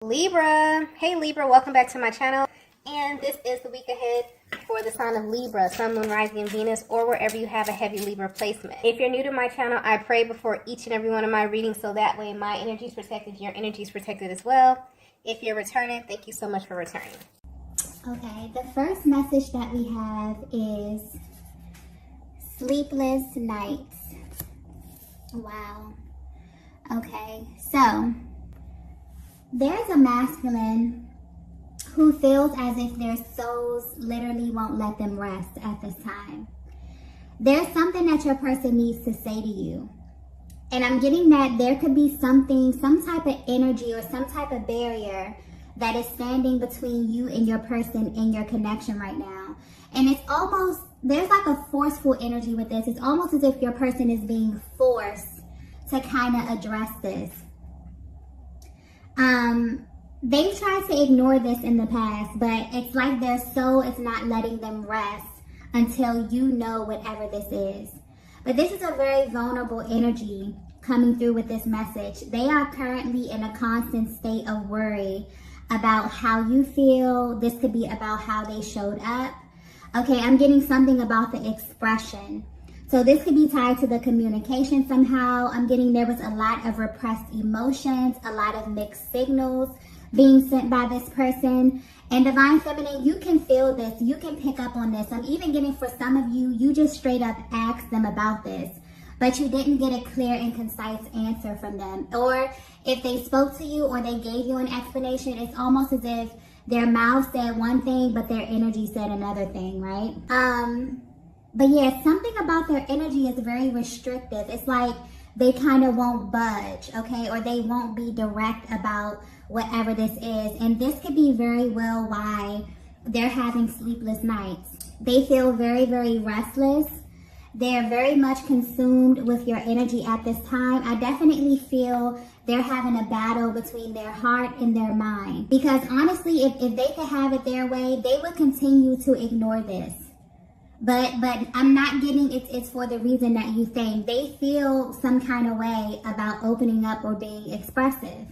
Libra. Hey Libra, welcome back to my channel. And this is the week ahead for the sign of Libra, Sun, Moon, Rising, and Venus, or wherever you have a heavy Libra placement. If you're new to my channel, I pray before each and every one of my readings so that way my energy is protected, your energy is protected as well. If you're returning, thank you so much for returning. Okay, the first message that we have is sleepless nights. Wow. Okay, so there's a masculine who feels as if their souls literally won't let them rest at this time. There's something that your person needs to say to you. And I'm getting that there could be something, some type of energy or some type of barrier that is standing between you and your person in your connection right now. And it's almost, there's like a forceful energy with this. It's almost as if your person is being forced to kind of address this. They've tried to ignore this in the past, but it's like their soul is not letting them rest until you know whatever this is. But this is a very vulnerable energy coming through with this message. They are currently in a constant state of worry about how you feel. This could be about how they showed up. Okay, I'm getting something about the expression. So this could be tied to the communication somehow. I'm getting there was a lot of repressed emotions, a lot of mixed signals being sent by this person. And Divine Feminine, you can feel this. You can pick up on this. I'm even getting for some of you, you just straight up asked them about this, but you didn't get a clear and concise answer from them. Or if they spoke to you or they gave you an explanation, it's almost as if their mouth said one thing, but their energy said another thing, right? But yeah, something about their energy is very restrictive. It's like they kind of won't budge, okay? Or they won't be direct about whatever this is. And this could be very well why they're having sleepless nights. They feel very, very restless. They're very much consumed with your energy at this time. I definitely feel they're having a battle between their heart and their mind. Because honestly, if they could have it their way, they would continue to ignore this. But I'm not getting it's for the reason that you think. They feel some kind of way about opening up or being expressive.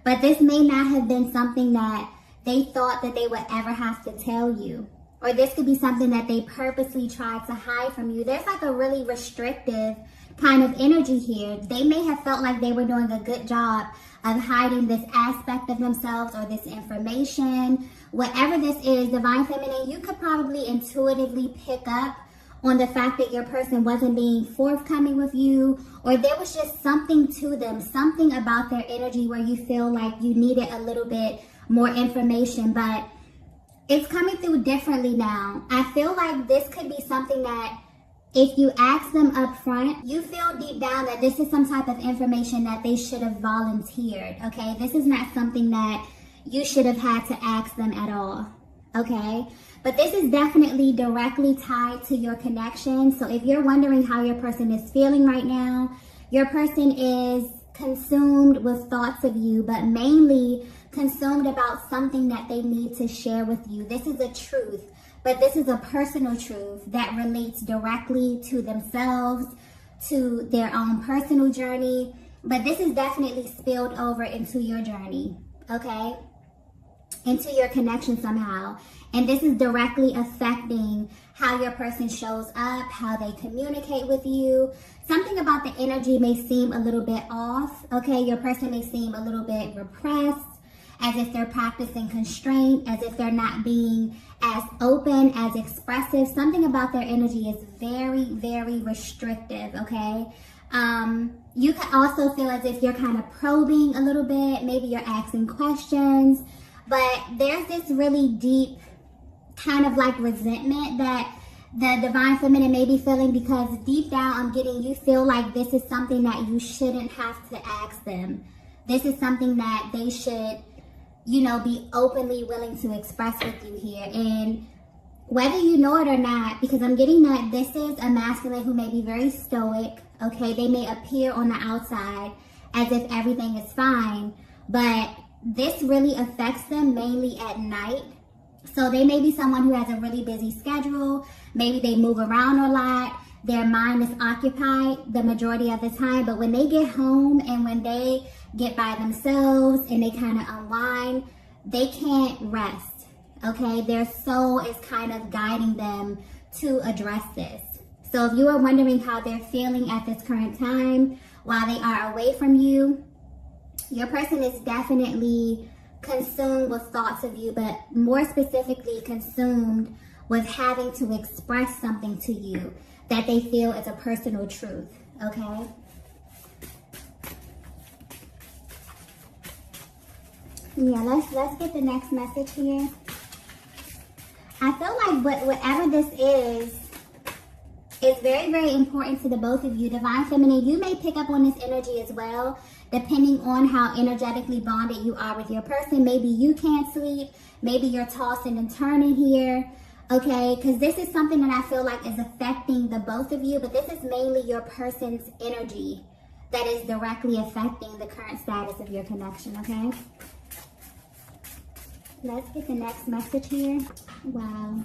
But this may not have been something that they thought that they would ever have to tell you. Or this could be something that they purposely tried to hide from you. There's like a really restrictive kind of energy here. They may have felt like they were doing a good job of hiding this aspect of themselves or this information. Whatever this is, Divine Feminine, you could probably intuitively pick up on the fact that your person wasn't being forthcoming with you, or there was just something to them, something about their energy where you feel like you needed a little bit more information, but it's coming through differently now. I feel like this could be something that if you ask them up front, you feel deep down that this is some type of information that they should have volunteered, okay? This is not something that you should have had to ask them at all, okay? But this is definitely directly tied to your connection. So if you're wondering how your person is feeling right now, your person is consumed with thoughts of you, but mainly consumed about something that they need to share with you. This is a truth, but this is a personal truth that relates directly to themselves, to their own personal journey. But this is definitely spilled over into your journey, okay? Into your connection somehow. And this is directly affecting how your person shows up, how they communicate with you. Something about the energy may seem a little bit off, okay? Your person may seem a little bit repressed, as if they're practicing constraint, as if they're not being as open, as expressive. Something about their energy is very, very restrictive, okay? You can also feel as if you're kind of probing a little bit. Maybe you're asking questions. But there's this really deep kind of like resentment that the Divine Feminine may be feeling, because deep down I'm getting you feel like this is something that you shouldn't have to ask them. This is something that they should, you know, be openly willing to express with you here. And whether you know it or not, because I'm getting that this is a masculine who may be very stoic, okay? They may appear on the outside as if everything is fine, but this really affects them mainly at night. So they may be someone who has a really busy schedule. Maybe they move around a lot. Their mind is occupied the majority of the time. But when they get home and when they get by themselves and they kind of unwind, they can't rest, okay? Their soul is kind of guiding them to address this. So if you are wondering how they're feeling at this current time while they are away from you, your person is definitely consumed with thoughts of you, but more specifically consumed with having to express something to you that they feel is a personal truth, okay? Yeah, let's get the next message here. I feel like whatever this is very, very important to the both of you. Divine Feminine, you may pick up on this energy as well, depending on how energetically bonded you are with your person. Maybe you can't sleep. Maybe you're tossing and turning here, okay? Because this is something that I feel like is affecting the both of you, but this is mainly your person's energy that is directly affecting the current status of your connection, okay? Let's get the next message here. Wow.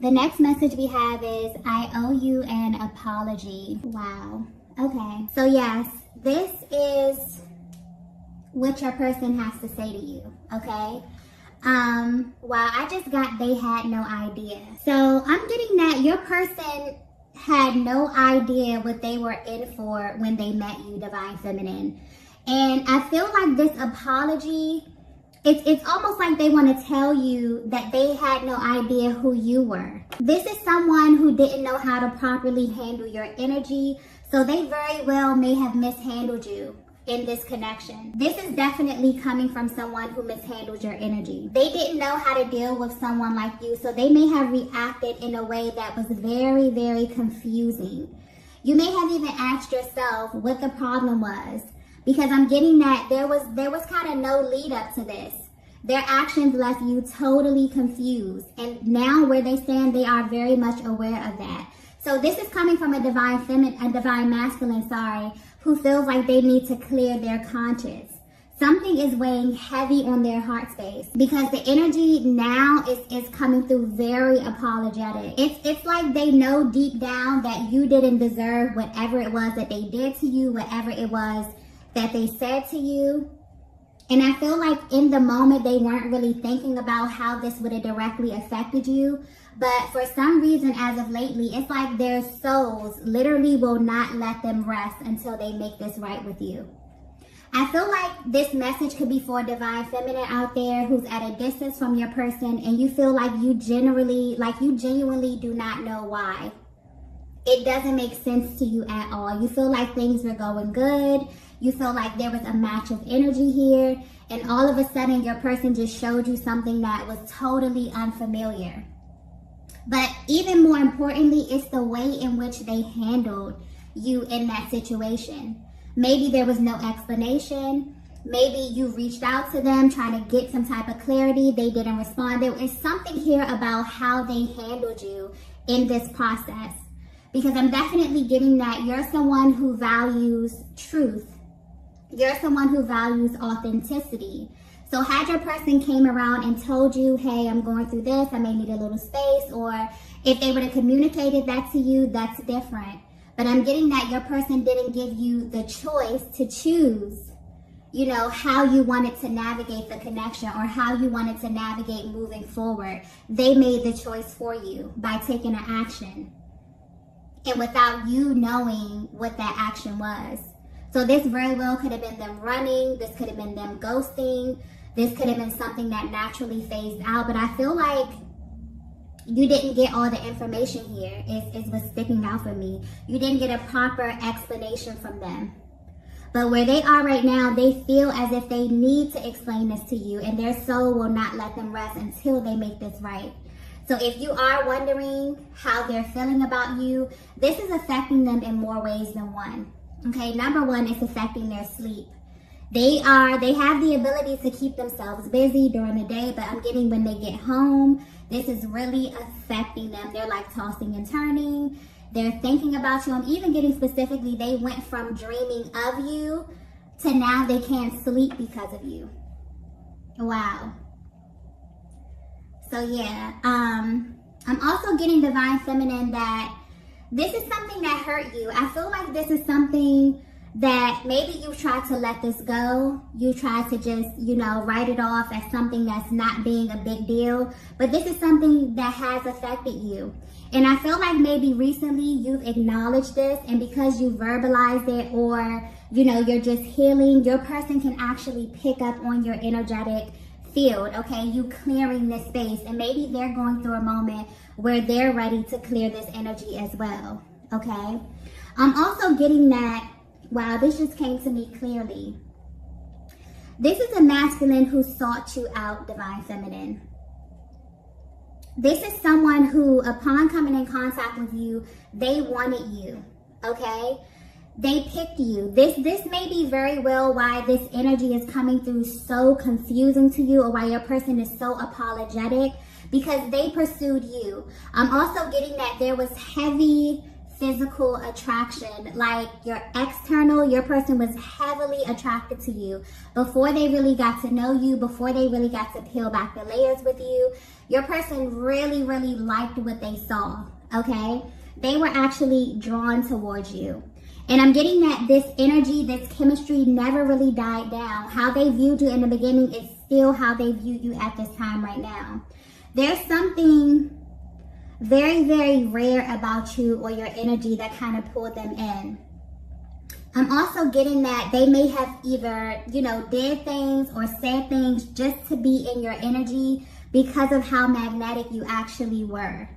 The next message we have is, I owe you an apology. Wow. Okay. So yes, this is what your person has to say to you, okay? Wow, I just got they had no idea. So I'm getting that your person had no idea what they were in for when they met you, Divine Feminine. And I feel like this apology, it's almost like they want to tell you that they had no idea who you were. This is someone who didn't know how to properly handle your energy, so they very well may have mishandled you in this connection. This is definitely coming from someone who mishandled your energy. They didn't know how to deal with someone like you, so they may have reacted in a way that was very, very confusing. You may have even asked yourself what the problem was, because I'm getting that there was kind of no lead up to this. Their actions left you totally confused, and now where they stand, they are very much aware of that. So this is coming from a divine masculine, who feels like they need to clear their conscience. Something is weighing heavy on their heart space, because the energy now is coming through very apologetic. It's like they know deep down that you didn't deserve whatever it was that they did to you, whatever it was that they said to you. And I feel like in the moment they weren't really thinking about how this would have directly affected you. But for some reason, as of lately, it's like their souls literally will not let them rest until they make this right with you. I feel like this message could be for a Divine Feminine out there who's at a distance from your person, and you feel like you genuinely do not know why. It doesn't make sense to you at all. You feel like things were going good. You feel like there was a match of energy here, and all of a sudden your person just showed you something that was totally unfamiliar. But even more importantly, it's the way in which they handled you in that situation. Maybe there was no explanation. Maybe you reached out to them trying to get some type of clarity. They didn't respond. There is something here about how they handled you in this process. Because I'm definitely getting that you're someone who values truth. You're someone who values authenticity. So had your person came around and told you, hey, I'm going through this, I may need a little space, or if they would have communicated that to you, that's different. But I'm getting that your person didn't give you the choice to choose, you know, how you wanted to navigate the connection or how you wanted to navigate moving forward. They made the choice for you by taking an action, and without you knowing what that action was. So this very well could have been them running. This could have been them ghosting. This could have been something that naturally phased out. But I feel like you didn't get all the information here. Is what's sticking out for me. You didn't get a proper explanation from them. But where they are right now, they feel as if they need to explain this to you, and their soul will not let them rest until they make this right. So if you are wondering how they're feeling about you, this is affecting them in more ways than one. Okay, number one, it's affecting their sleep. They have the ability to keep themselves busy during the day, but I'm getting when they get home, this is really affecting them. They're like tossing and turning. They're thinking about you. I'm even getting specifically, they went from dreaming of you to now they can't sleep because of you. Wow. So yeah, I'm also getting Divine Feminine that this is something that hurt you. I feel like this is something that maybe you tried to let this go. You tried to just, write it off as something that's not being a big deal. But this is something that has affected you. And I feel like maybe recently you've acknowledged this, and because you verbalized it, or, you're just healing, your person can actually pick up on your energetic field, okay? You clearing this space, and maybe they're going through a moment where they're ready to clear this energy as well, okay? I'm also getting that, wow, this just came to me clearly. This is a masculine who sought you out, Divine Feminine. This is someone who, upon coming in contact with you, they wanted you, okay? They picked you. This may be very well why this energy is coming through so confusing to you, or why your person is so apologetic, because they pursued you. I'm also getting that there was heavy physical attraction, like your person was heavily attracted to you before they really got to know you, before they really got to peel back the layers with you. Your person really, really liked what they saw, okay? They were actually drawn towards you. And I'm getting that this energy, this chemistry never really died down. How they viewed you in the beginning is still how they view you at this time right now. There's something very, very rare about you or your energy that kind of pulled them in. I'm also getting that they may have either, did things or said things just to be in your energy because of how magnetic you actually were.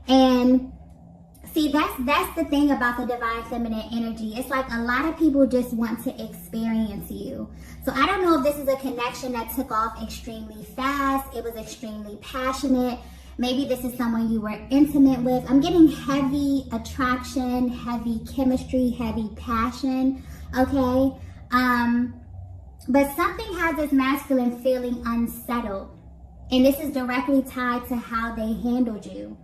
And see, that's the thing about the Divine Feminine energy. It's like a lot of people just want to experience you. So I don't know if this is a connection that took off extremely fast. It was extremely passionate. Maybe this is someone you were intimate with. I'm getting heavy attraction, heavy chemistry, heavy passion, okay? But something has this masculine feeling unsettled. And this is directly tied to how they handled you.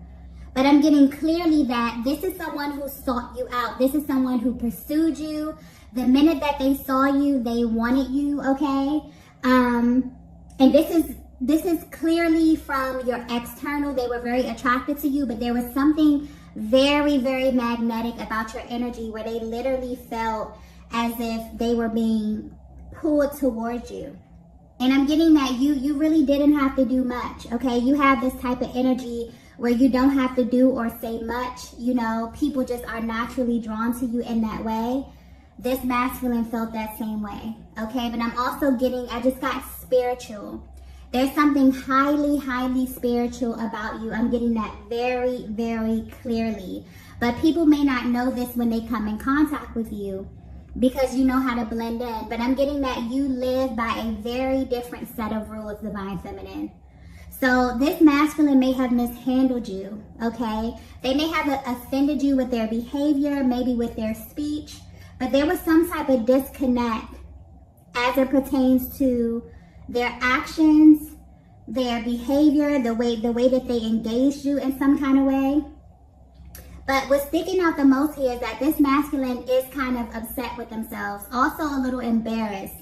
But I'm getting clearly that this is someone who sought you out. This is someone who pursued you. The minute that they saw you, they wanted you, okay? And this is clearly from your external. They were very attracted to you, but there was something very, very magnetic about your energy where they literally felt as if they were being pulled towards you. And I'm getting that you really didn't have to do much, okay? You have this type of energy where you don't have to do or say much. People just are naturally drawn to you in that way. This masculine felt that same way, okay? But I'm also getting, I just got spiritual. There's something highly, highly spiritual about you. I'm getting that very, very clearly. But people may not know this when they come in contact with you because you know how to blend in. But I'm getting that you live by a very different set of rules, Divine Feminine. So this masculine may have mishandled you, okay? They may have offended you with their behavior, maybe with their speech. But there was some type of disconnect as it pertains to their actions, their behavior, the way that they engaged you in some kind of way. But what's sticking out the most here is that this masculine is kind of upset with themselves, also a little embarrassed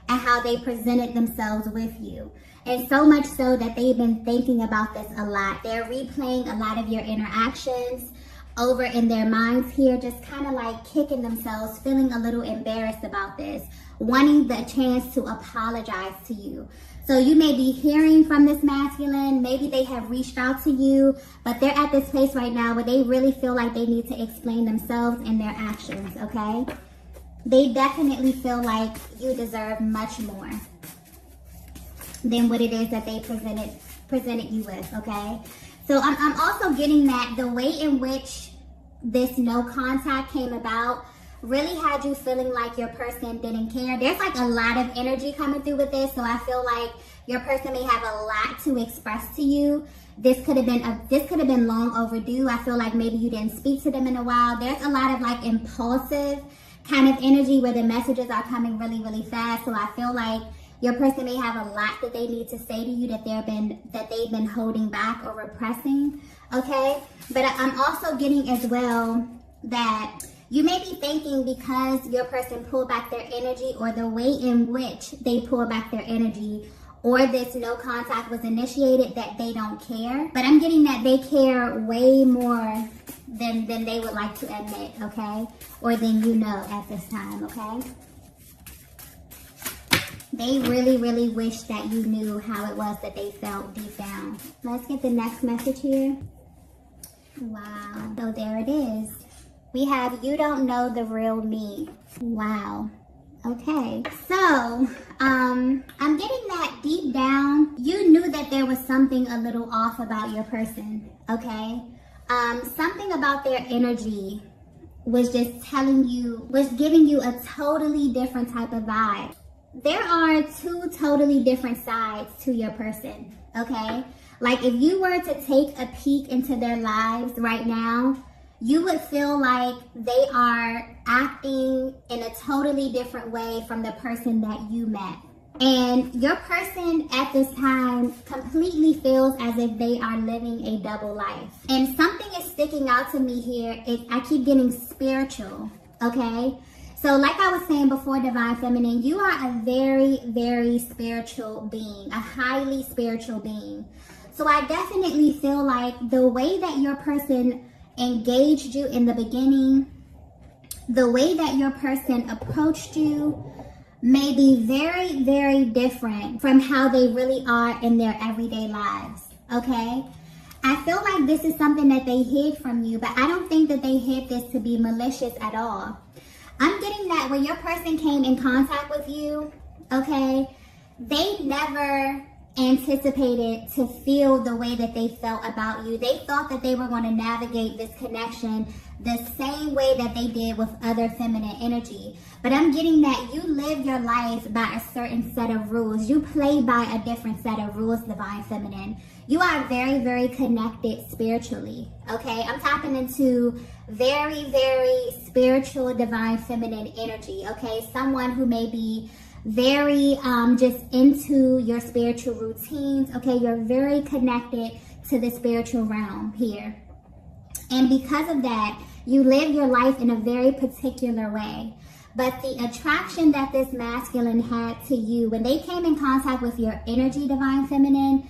at how they presented themselves with you. And so much so that they've been thinking about this a lot. They're replaying a lot of your interactions over in their minds here, just kind of like kicking themselves, feeling a little embarrassed about this, wanting the chance to apologize to you. So you may be hearing from this masculine, maybe they have reached out to you, but they're at this place right now where they really feel like they need to explain themselves and their actions, okay? They definitely feel like you deserve much more than what it is that they presented you with, okay? So I'm also getting that the way in which this no contact came about really had you feeling like your person didn't care. There's like a lot of energy coming through with this, so I feel like your person may have a lot to express to you. This could have been long overdue. I feel like maybe you didn't speak to them in a while. There's a lot of like impulsive kind of energy where the messages are coming really, really fast. So I feel like your person may have a lot that they need to say to you that they've been holding back or repressing, okay? But I'm also getting as well that you may be thinking because your person pulled back their energy, or the way in which they pull back their energy, or this no contact was initiated, that they don't care. But I'm getting that they care way more than they would like to admit, okay? Or than you know at this time, okay? They really, really wish that you knew how it was that they felt deep down. Let's get the next message here. Wow. So there it is. We have, you don't know the real me. Wow. Okay. So, I'm getting that deep down, you knew that there was something a little off about your person, okay? Something about their energy was just telling you, was giving you a totally different type of vibe. There are two totally different sides to your person, okay? Like if you were to take a peek into their lives right now, you would feel like they are acting in a totally different way from the person that you met. And your person at this time completely feels as if they are living a double life. And something is sticking out to me here. I keep getting spiritual, okay? So like I was saying before, Divine Feminine, you are a very, very spiritual being, a highly spiritual being. So I definitely feel like the way that your person engaged you in the beginning, the way that your person approached you may be very, very different from how they really are in their everyday lives, okay? I feel like this is something that they hid from you, but I don't think that they hid this to be malicious at all. I'm getting that when your person came in contact with you, okay, they never anticipated to feel the way that they felt about you. They thought that they were going to navigate this connection the same way that they did with other feminine energy. But I'm getting that you live your life by a certain set of rules. You play by a different set of rules, Divine Feminine. You are very, very connected spiritually, okay? I'm tapping into very, very spiritual Divine Feminine energy, okay? Someone who may be very just into your spiritual routines, okay? You're very connected to the spiritual realm here. And because of that, you live your life in a very particular way. But the attraction that this masculine had to you, when they came in contact with your energy, Divine Feminine,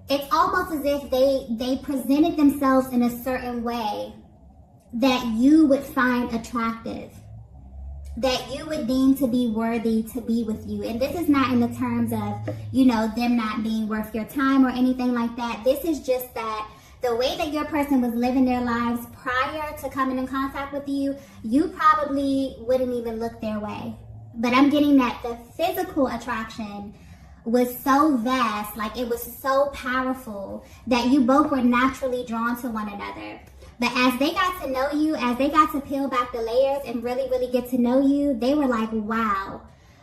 it's almost as if they presented themselves in a certain way that you would find attractive, that you would deem to be worthy to be with you. And this is not in the terms of, you know, them not being worth your time or anything like that. This is just that the way that your person was living their lives prior to coming in contact with you, you probably wouldn't even look their way. But I'm getting that the physical attraction was so vast, like it was so powerful that you both were naturally drawn to one another. But as they got to know you, as they got to peel back the layers and really, really get to know you, they were like, wow,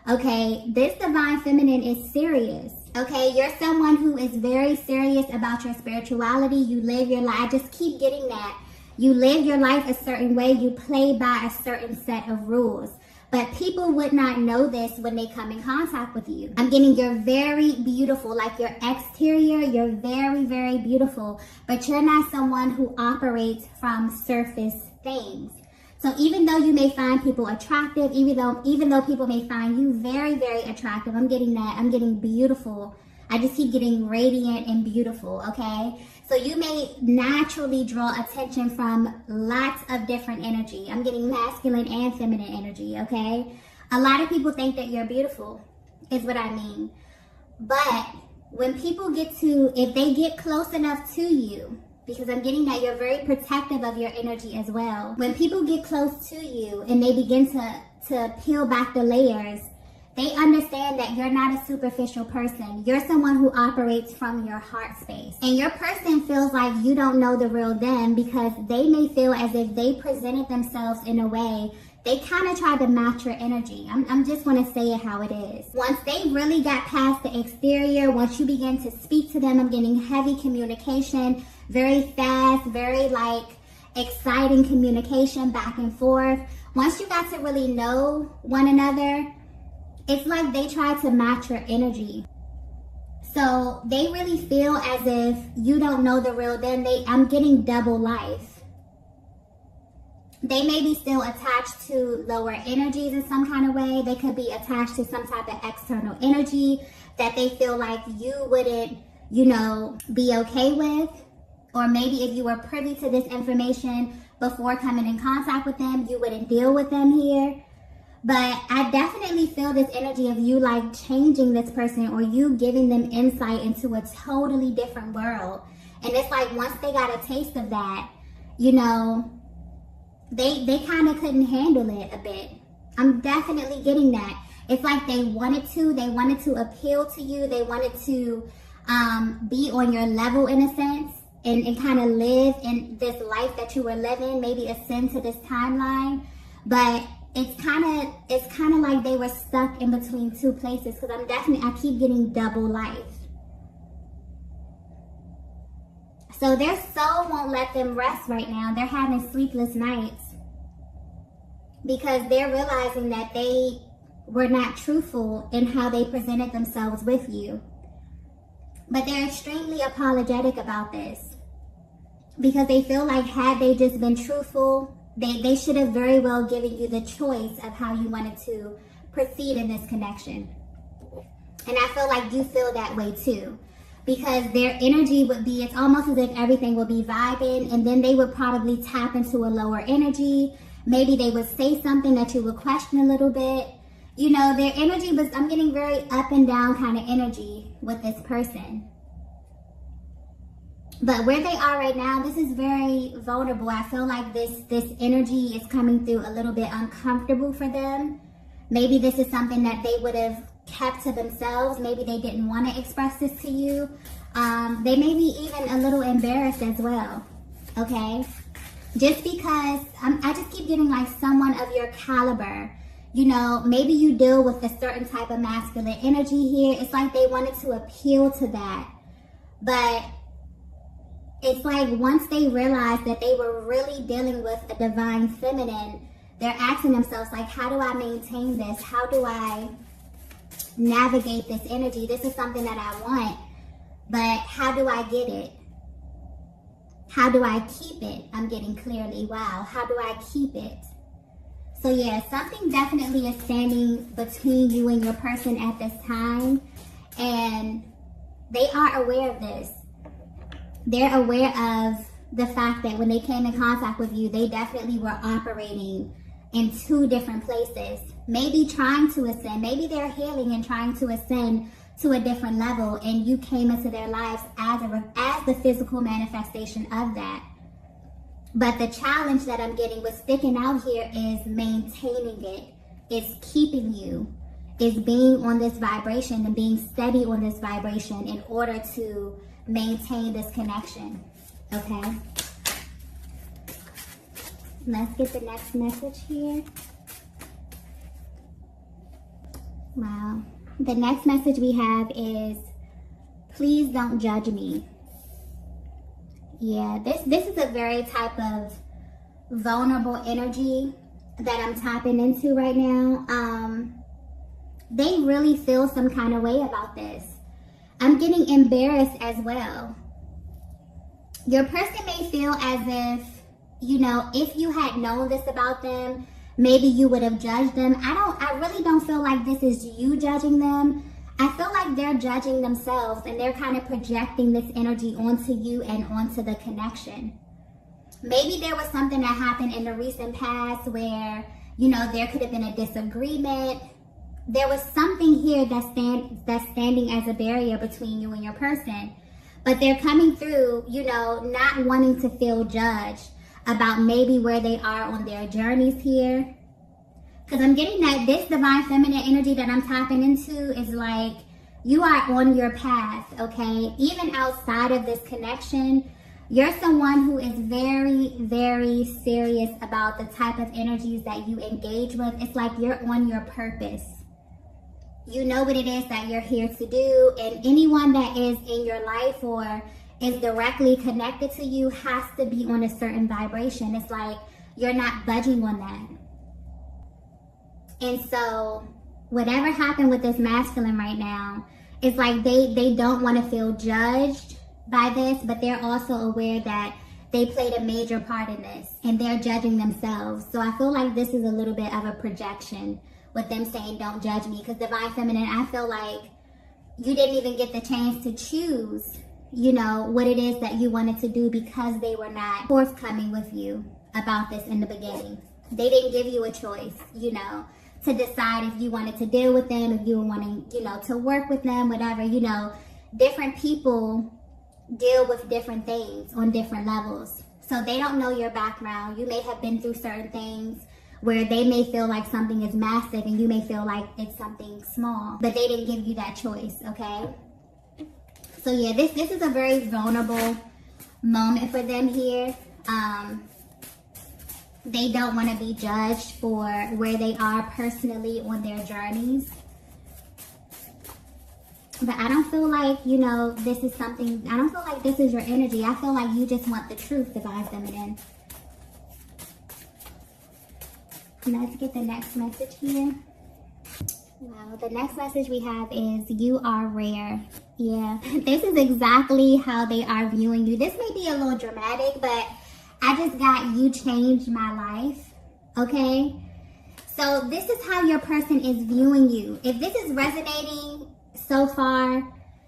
okay, this Divine Feminine is serious. Okay, you're someone who is very serious about your spirituality. You live your life. I just keep getting that. You live your life a certain way. You play by a certain set of rules. But people would not know this when they come in contact with you. I'm getting you're very beautiful. Like your exterior, you're very, very beautiful. But you're not someone who operates from surface things. So even though you may find people attractive, even though people may find you very, very attractive, I'm getting that. I'm getting beautiful. I just keep getting radiant and beautiful, okay? So you may naturally draw attention from lots of different energy. I'm getting masculine and feminine energy, okay? A lot of people think that you're beautiful, is what I mean. But when people if they get close enough to you, because I'm getting that you're very protective of your energy as well. When people get close to you and they begin to peel back the layers, they understand that you're not a superficial person. You're someone who operates from your heart space. And your person feels like you don't know the real them because they may feel as if they presented themselves in a way they kind of tried to match your energy. I'm just want to say it how it is. Once they really got past the exterior, once you begin to speak to them, I'm getting heavy communication, very fast, very like exciting communication back and forth. Once you got to really know one another, it's like they try to match your energy. So they really feel as if you don't know the real them. I'm getting double life. They may be still attached to lower energies in some kind of way. They could be attached to some type of external energy that they feel like you wouldn't, be okay with. Or maybe if you were privy to this information before coming in contact with them, you wouldn't deal with them here. But I definitely feel this energy of you like changing this person, or you giving them insight into a totally different world. And it's like once they got a taste of that, they kind of couldn't handle it a bit. I'm definitely getting that. It's like they wanted to appeal to you. They wanted to be on your level in a sense, and kind of live in this life that you were living, maybe ascend to this timeline. But it's kind of like they were stuck in between two places, because I keep getting double life. So their soul won't let them rest right now. They're having sleepless nights because they're realizing that they were not truthful in how they presented themselves with you. But they're extremely apologetic about this because they feel like had they just been truthful, they should have very well given you the choice of how you wanted to proceed in this connection. And I feel like you feel that way too, because their energy would be, it's almost as if everything would be vibing, and then they would probably tap into a lower energy. Maybe they would say something that you would question a little bit. Their energy was, I'm getting very up and down kind of energy with this person. But where they are right now, this is very vulnerable. I feel like this energy is coming through a little bit uncomfortable for them. Maybe this is something that they would have kept to themselves. Maybe they didn't want to express this to you. They may be even a little embarrassed as well. Okay? Just because I just keep getting like someone of your caliber. Maybe you deal with a certain type of masculine energy here. It's like they wanted to appeal to that. But it's like once they realized that they were really dealing with a divine feminine, they're asking themselves, like, how do I maintain this? How do I navigate this energy? This is something that I want, but how do I get it? How do I keep it? I'm getting clearly, wow, how do I keep it? So yeah, something definitely is standing between you and your person at this time, and they are aware of this. They're aware of the fact that when they came in contact with you, they definitely were operating in two different places, maybe trying to ascend, maybe they're healing and trying to ascend to a different level, and you came into their lives as the physical manifestation of that. But the challenge that I'm getting with sticking out here is maintaining it, is keeping you, is being on this vibration and being steady on this vibration in order to maintain this connection. Okay? Let's get the next message here. Wow. The next message we have is, please don't judge me. Yeah, this is a very type of vulnerable energy that I'm tapping into right now. They really feel some kind of way about this. I'm getting embarrassed as well. Your person may feel as if, if you had known this about them, maybe you would have judged them. I really don't feel like this is you judging them. I feel like they're judging themselves, and they're kind of projecting this energy onto you and onto the connection. Maybe there was something that happened in the recent past where, there could have been a disagreement. There was something here that's standing as a barrier between you and your person. But they're coming through, not wanting to feel judged about maybe where they are on their journeys here. Because I'm getting that this divine feminine energy that I'm tapping into is like, you are on your path, okay? Even outside of this connection, you're someone who is very, very serious about the type of energies that you engage with. It's like you're on your purpose. You know what it is that you're here to do, and anyone that is in your life or is directly connected to you has to be on a certain vibration. It's like you're not budging on that. And so whatever happened with this masculine right now, it's like they don't want to feel judged by this, but they're also aware that they played a major part in this, and they're judging themselves. So I feel like this is a little bit of a projection with them saying, don't judge me. Because Divine Feminine, I feel like you didn't even get the chance to choose, you know, what it is that you wanted to do, because they were not forthcoming with you about this in the beginning. They didn't give you a choice, you know, to decide if you wanted to deal with them, if you were wanting, you know, to work with them, whatever. You know, different people deal with different things on different levels. So they don't know your background. You may have been through certain things where they may feel like something is massive and you may feel like it's something small, but they didn't give you that choice, okay? So yeah, this is a very vulnerable moment for them here. They don't want to be judged for where they are personally on their journeys. But I don't feel like, you know, this is something, I don't feel like this is your energy. I feel like you just want the truth, Divine Feminine. Let's get the next message here. Well, the next message we have is, you are rare. Yeah, this is exactly how they are viewing you. This may be a little dramatic, but I just got, you changed my life, okay? So this is how your person is viewing you. If this is resonating so far,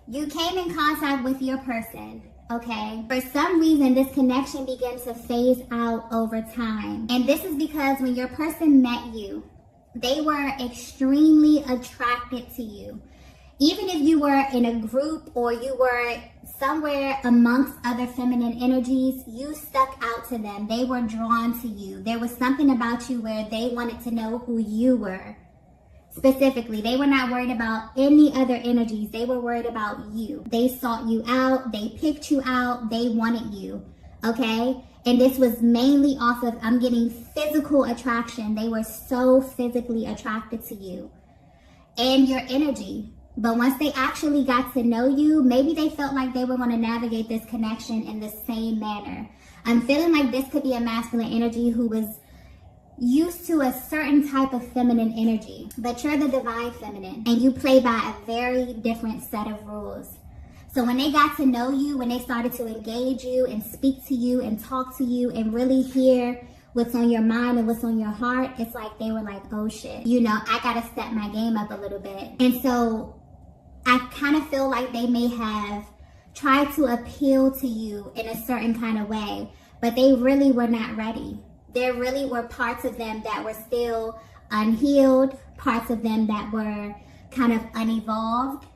you came in contact with your person, okay? For some reason, this connection began to phase out over time. And this is because when your person met you, they were extremely attracted to you. Even if you were in a group or you were somewhere amongst other feminine energies, you stuck out to them. They were drawn to you. There was something about you where they wanted to know who you were. Specifically, they were not worried about any other energies. They were worried about you. They sought you out. They picked you out. They wanted you, okay? And this was mainly off of, I'm getting physical attraction. They were so physically attracted to you and your energy. But once they actually got to know you, maybe they felt like they were going to navigate this connection in the same manner. I'm feeling like this could be a masculine energy who was used to a certain type of feminine energy. But you're the Divine Feminine, and you play by a very different set of rules. So when they got to know you, when they started to engage you and speak to you and talk to you and really hear what's on your mind and what's on your heart, it's like they were like, oh shit, you know, I gotta step my game up a little bit. And so I kind of feel like they may have tried to appeal to you in a certain kind of way, but they really were not ready. There really were parts of them that were still unhealed, parts of them that were kind of unevolved.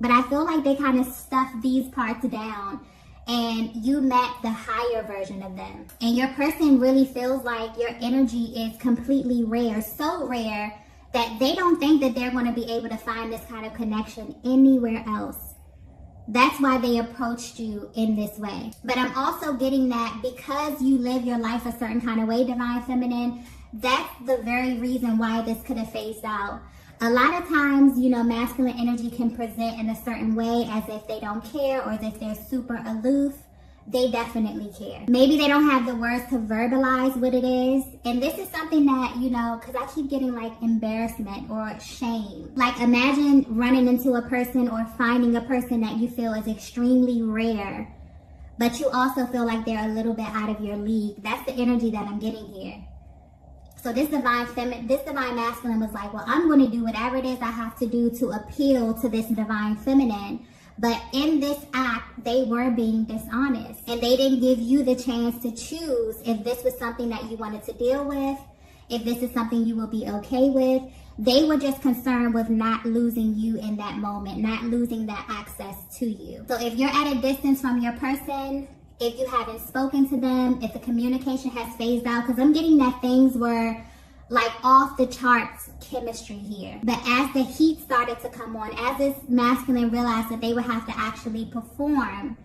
But I feel like they kind of stuffed these parts down and you met the higher version of them. And your person really feels like your energy is completely rare, so rare that they don't think that they're going to be able to find this kind of connection anywhere else. That's why they approached you in this way. But I'm also getting that because you live your life a certain kind of way, Divine Feminine, that's the very reason why this could have phased out. A lot of times, you know, masculine energy can present in a certain way as if they don't care or as if they're super aloof. They definitely care. Maybe they don't have the words to verbalize what it is. And this is something that, you know, because I keep getting like embarrassment or shame. Like imagine running into a person or finding a person that you feel is extremely rare, but you also feel like they're a little bit out of your league. That's the energy that I'm getting here. So this divine masculine was like, well, I'm going to do whatever it is I have to do to appeal to this divine feminine. But in this act, they were being dishonest. And they didn't give you the chance to choose if this was something that you wanted to deal with, if this is something you will be okay with. They were just concerned with not losing you in that moment, not losing that access to you. So if you're at a distance from your person, if you haven't spoken to them, if the communication has phased out, because I'm getting that things were like off the charts chemistry here. But as the heat started to come on, as this masculine realized that they would have to actually perform,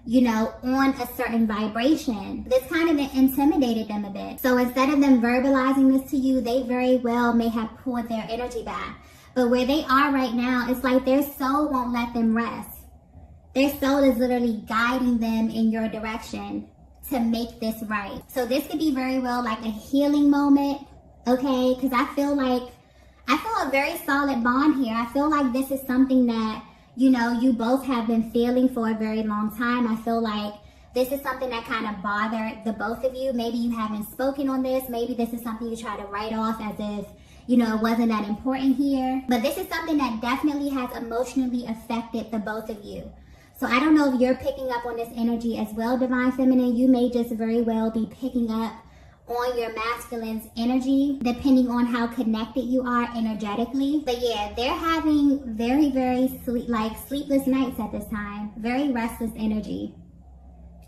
you know, on a certain vibration, this kind of intimidated them a bit. So instead of them verbalizing this to you, they very well may have pulled their energy back. But where they are right now, it's like their soul won't let them rest. Their soul is literally guiding them in your direction to make this right. So this could be very well like a healing moment. Okay, because I feel a very solid bond here. I feel like this is something that, you know, you both have been feeling for a very long time. I feel like this is something that kind of bothered the both of you. Maybe you haven't spoken on this. Maybe this is something you try to write off as if, you know, it wasn't that important here. But this is something that definitely has emotionally affected the both of you. So I don't know if you're picking up on this energy as well, Divine Feminine. You may just very well be picking up on your masculine's energy, depending on how connected you are energetically. But yeah, they're having very, very sleepless nights at this time. Very restless energy.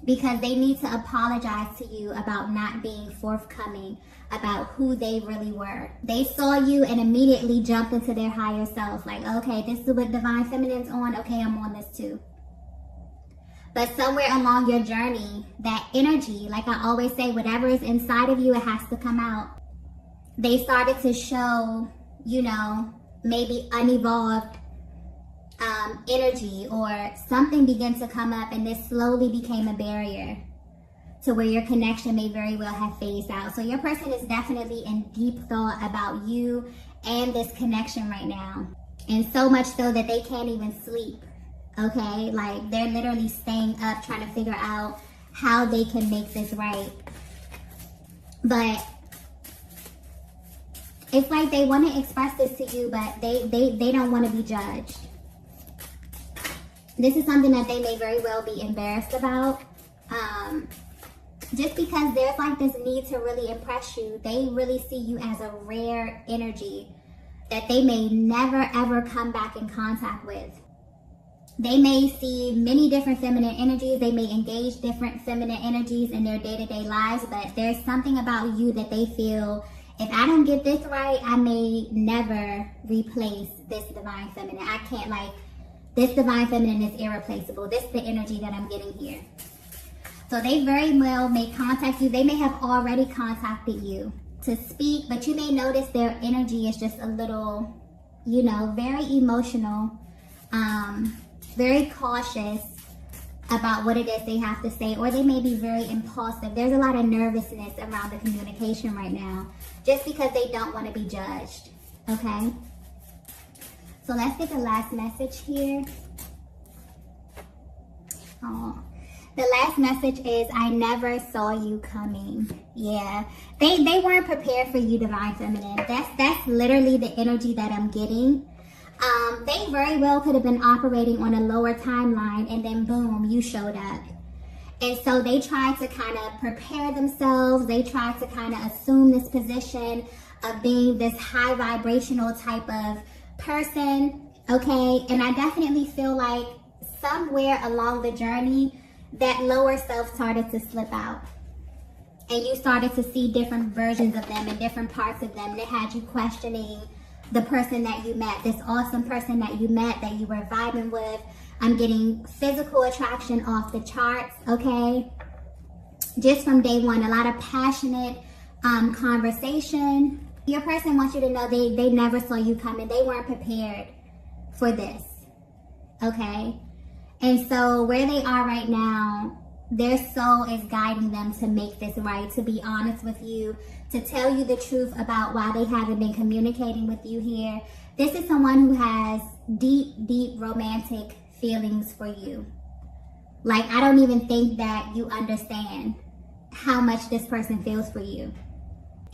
Because they need to apologize to you about not being forthcoming about who they really were. They saw you and immediately jumped into their higher self. Like, okay, this is what Divine Feminine's on. Okay, I'm on this too. But somewhere along your journey, that energy, like I always say, whatever is inside of you, it has to come out. They started to show, you know, maybe unevolved energy, or something began to come up, and this slowly became a barrier to where your connection may very well have phased out. So your person is definitely in deep thought about you and this connection right now. And so much so that they can't even sleep. Okay, like they're literally staying up trying to figure out how they can make this right. But it's like they want to express this to you, but they don't want to be judged. This is something that they may very well be embarrassed about. Just because there's like this need to really impress you. They really see you as a rare energy that they may never ever come back in contact with. They may see many different feminine energies. They may engage different feminine energies in their day-to-day lives, but there's something about you that they feel, if I don't get this right, I may never replace this Divine Feminine. I can't, like, this Divine Feminine is irreplaceable. This is the energy that I'm getting here. So they very well may contact you. They may have already contacted you to speak, but you may notice their energy is just a little, you know, very emotional, very cautious about what it is they have to say, or they may be very impulsive. There's a lot of nervousness around the communication right now, just because they don't want to be judged, okay? So let's get the last message here. Oh, the last message is, I never saw you coming. Yeah, they weren't prepared for you, Divine Feminine. That's literally the energy that I'm getting. They very well could have been operating on a lower timeline, and then boom, you showed up. And so they tried to kind of prepare themselves. They tried to kind of assume this position of being this high vibrational type of person, okay? And I definitely feel like somewhere along the journey, that lower self started to slip out. And you started to see different versions of them and different parts of them that had you questioning the person that you met, this awesome person that you met, that you were vibing with. I'm getting physical attraction off the charts, okay? Just from day one, a lot of passionate conversation. Your person wants you to know they never saw you coming. They weren't prepared for this, okay? And so where they are right now, their soul is guiding them to make this right, to be honest with you, to tell you the truth about why they haven't been communicating with you here. This is someone who has deep, deep romantic feelings for you. Like, I don't even think that you understand how much this person feels for you.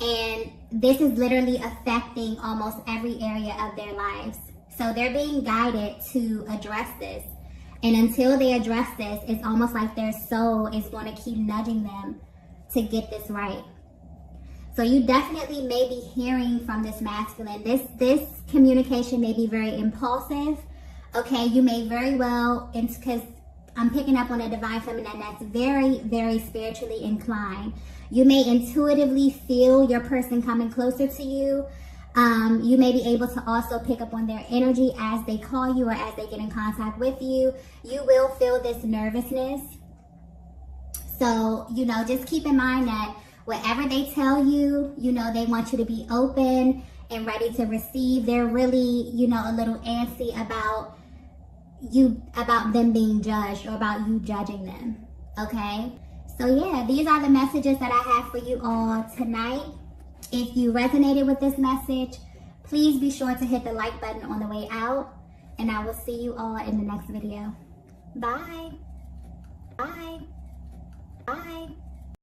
And this is literally affecting almost every area of their lives. So they're being guided to address this. And until they address this, it's almost like their soul is going to keep nudging them to get this right. So you definitely may be hearing from this masculine. This communication may be very impulsive. Okay, you may very well, because I'm picking up on a Divine Feminine that's very, very spiritually inclined. You may intuitively feel your person coming closer to you. You may be able to also pick up on their energy as they call you or as they get in contact with you. You will feel this nervousness. So, you know, just keep in mind that whatever they tell you, you know, they want you to be open and ready to receive. They're really, you know, a little antsy about them being judged, or about you judging them, okay? So yeah, these are the messages that I have for you all tonight. If you resonated with this message, please be sure to hit the like button on the way out, and I will see you all in the next video. Bye. Bye. Bye.